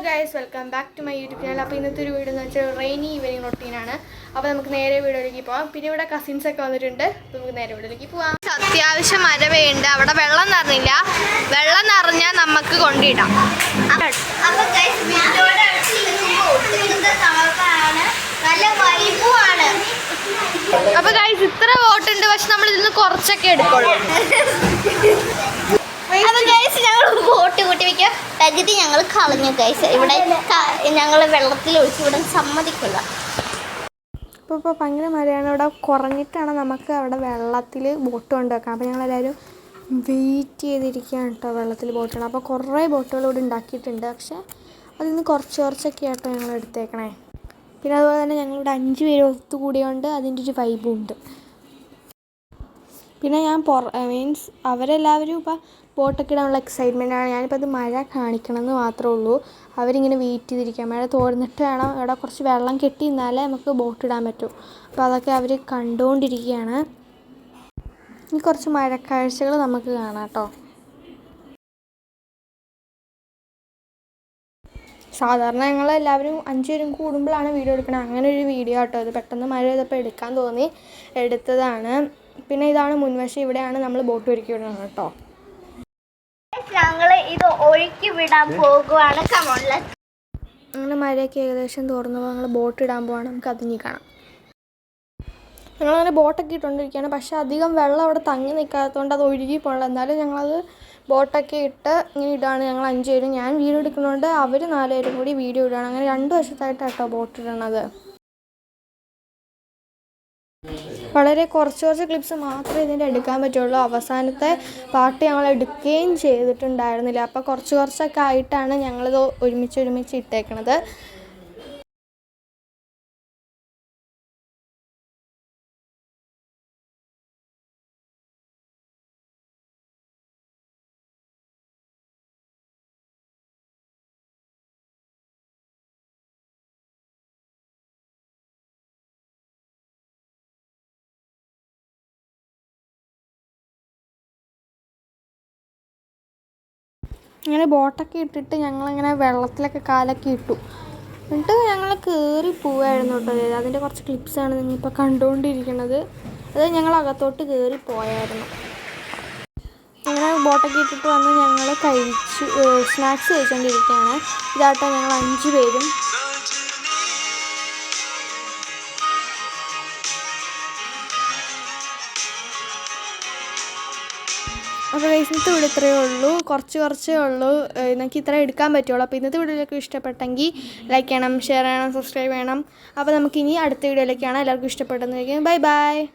Guys, welcome back to my YouTube channel. അപ്പോൾ ഇന്നത്തെ ഒരു വീഡിയോ എന്ന് വെച്ചാൽ റെയിനി ഈവനിങ് റൊട്ടീനാണ്. അപ്പോൾ നമുക്ക് നേരെ വീഡിയോയിലേക്ക് പോകാം. പിന്നെ ഇവിടെ കസിൻസൊക്കെ വന്നിട്ടുണ്ട്. നമുക്ക് നേരെ വീഡിയോയിലേക്ക് പോകാം. അത്യാവശ്യം മഴ പെയ്യുണ്ട്. അവിടെ വെള്ളം നിറഞ്ഞില്ല. വെള്ളം നിറഞ്ഞാൽ നമുക്ക് കൊണ്ടിടാം. അപ്പോൾ ഗൈസ് ഇത്ര വോട്ടുണ്ട്, പക്ഷെ നമ്മൾ ഇതിൽ നിന്ന് കുറച്ചൊക്കെ എടുക്കുള്ളൂ. ഞങ്ങൾ ബോട്ട് കൂട്ടി വെക്കുക. പകുതി ഞങ്ങൾ കളഞ്ഞു ഗൈസ്. ഇവിടെ ഞങ്ങൾ വെള്ളത്തിൽ ഒഴിച്ച് വിടാൻ സമ്മതിക്കില്ല. ഇപ്പോൾ ഭയങ്കര മഴയാണ്. ഇവിടെ കുറഞ്ഞിട്ടാണ് നമുക്ക് അവിടെ വെള്ളത്തിൽ ബോട്ട് കൊണ്ടുവെക്കാം. അപ്പോൾ ഞങ്ങളെല്ലാവരും വെയിറ്റ് ചെയ്തിരിക്കുകയാണ് കേട്ടോ വെള്ളത്തിൽ ബോട്ടാണ്. അപ്പോൾ കുറേ ബോട്ടുകൾ ഇവിടെ ഉണ്ടാക്കിയിട്ടുണ്ട്. പക്ഷേ അതിൽ നിന്ന് കുറച്ചൊക്കെ ആട്ടോ ഞങ്ങൾ എടുത്തേക്കണേ. പിന്നെ അതുപോലെ തന്നെ ഞങ്ങളിവിടെ 5 പേര് ഒത്തുകൂടിയോണ്ട് അതിൻ്റെ ഒരു വൈബും ഉണ്ട്. പിന്നെ ഞാൻ മീൻസ് അവരെല്ലാവരും ഇപ്പോൾ ബോട്ടൊക്കെ ഇടാനുള്ള എക്സൈറ്റ്മെൻറ്റാണ്. ഞാനിപ്പോൾ അത് മഴ കാണിക്കണമെന്ന് മാത്രമേ ഉള്ളൂ. അവരിങ്ങനെ വെയിറ്റ് ചെയ്തിരിക്കുക. മഴ തോർന്നിട്ട് വേണം, ഇവിടെ കുറച്ച് വെള്ളം കെട്ടി നിന്നാലേ നമുക്ക് ബോട്ട് ഇടാൻ പറ്റൂ. അപ്പോൾ അതൊക്കെ അവർ കണ്ടുകൊണ്ടിരിക്കുകയാണ്. ഇനി കുറച്ച് മഴക്കാഴ്ചകൾ നമുക്ക് കാണാം കേട്ടോ. സാധാരണ ഞങ്ങളെല്ലാവരും 5 പേരും കൂടുമ്പോഴാണ് വീഡിയോ എടുക്കണം. അങ്ങനെ ഒരു വീഡിയോ കേട്ടോ. അത് പെട്ടെന്ന് മഴ ചെയ്തപ്പോൾ എടുക്കാൻ തോന്നി എടുത്തതാണ്. പിന്നെ ഇതാണ് മുൻവശം. ഇവിടെയാണ് നമ്മൾ ബോട്ട് ഒരുക്കി വിടുന്നത് കേട്ടോ. ഞങ്ങൾ ഇത് ഒഴുക്കി വിടാൻ പോകുവാണ്. അങ്ങനെ മഴയൊക്കെ ഏകദേശം തോർന്നപ്പോൾ ഞങ്ങൾ ബോട്ട് ഇടാൻ പോവാണ്. നമുക്ക് അതിഞ്ഞി കാണാം. ഞങ്ങളങ്ങനെ ബോട്ടൊക്കെ ഇട്ടുകൊണ്ടിരിക്കുകയാണ്. പക്ഷേ അധികം വെള്ളം അവിടെ തങ്ങി നിൽക്കാത്തതുകൊണ്ട് അത് ഒഴുകി പോകണം. എന്നാലും ഞങ്ങളത് ബോട്ടൊക്കെ ഇട്ട് ഇങ്ങനെ ഇടുകയാണ്. ഞങ്ങൾ 5 പേരും. ഞാൻ വീഡിയോ എടുക്കുന്നതുകൊണ്ട് അവർ 4 പേരും കൂടി വീഡിയോ ഇടുകയാണ്. അങ്ങനെ 2 വശത്തായിട്ടാണ് കേട്ടോ ബോട്ട് ഇടണത്. വളരെ കുറച്ച് ക്ലിപ്സ് മാത്രമേ ഇതിൻ്റെ എടുക്കാൻ പറ്റുള്ളൂ. അവസാനത്തെ പാട്ട് ഞങ്ങൾ എടുക്കുകയും ചെയ്തിട്ടുണ്ടായിരുന്നില്ല. അപ്പോൾ കുറച്ചൊക്കെ ആയിട്ടാണ് ഞങ്ങളിത് ഒരുമിച്ച് ഇട്ടേക്കണത്. അങ്ങനെ ബോട്ടൊക്കെ ഇട്ടിട്ട് ഞങ്ങളിങ്ങനെ വെള്ളത്തിലൊക്കെ കാലൊക്കെ ഇട്ടു. എന്നിട്ട് ഞങ്ങൾ കയറി പോവായിരുന്നു കേട്ടോ. അതിൻ്റെ കുറച്ച് ക്ലിപ്സാണ് നിങ്ങളിപ്പോൾ കണ്ടുകൊണ്ടിരിക്കുന്നത്. അത് ഞങ്ങൾ അകത്തോട്ട് കയറി പോയായിരുന്നു. അങ്ങനെ ബോട്ടൊക്കെ ഇട്ടിട്ട് വന്ന് ഞങ്ങൾ സ്നാക്സ് കഴിച്ചുകൊണ്ടിരിക്കുകയാണ്. ഇതാട്ടോ ഞങ്ങൾ 5 പേരും. അപ്പോൾ ഇന്നത്തെ വീഡിയോ ഇത്രയേ ഉള്ളൂ. കുറച്ചേ ഉള്ളൂ. എനിക്ക് ഇത്ര എടുക്കാൻ പറ്റുള്ളൂ. അപ്പോൾ ഇന്നത്തെ വീഡിയോയിലേക്ക് ഇഷ്ടപ്പെട്ടെങ്കിൽ ലൈക്ക് ചെയ്യണം, ഷെയർ ചെയ്യണം, സബ്സ്ക്രൈബ് ചെയ്യണം. അപ്പോൾ നമുക്കിനി അടുത്ത വീഡിയോയിലേക്കാണ്. എല്ലാവർക്കും ഇഷ്ടപ്പെട്ടെന്ന്. ബൈ.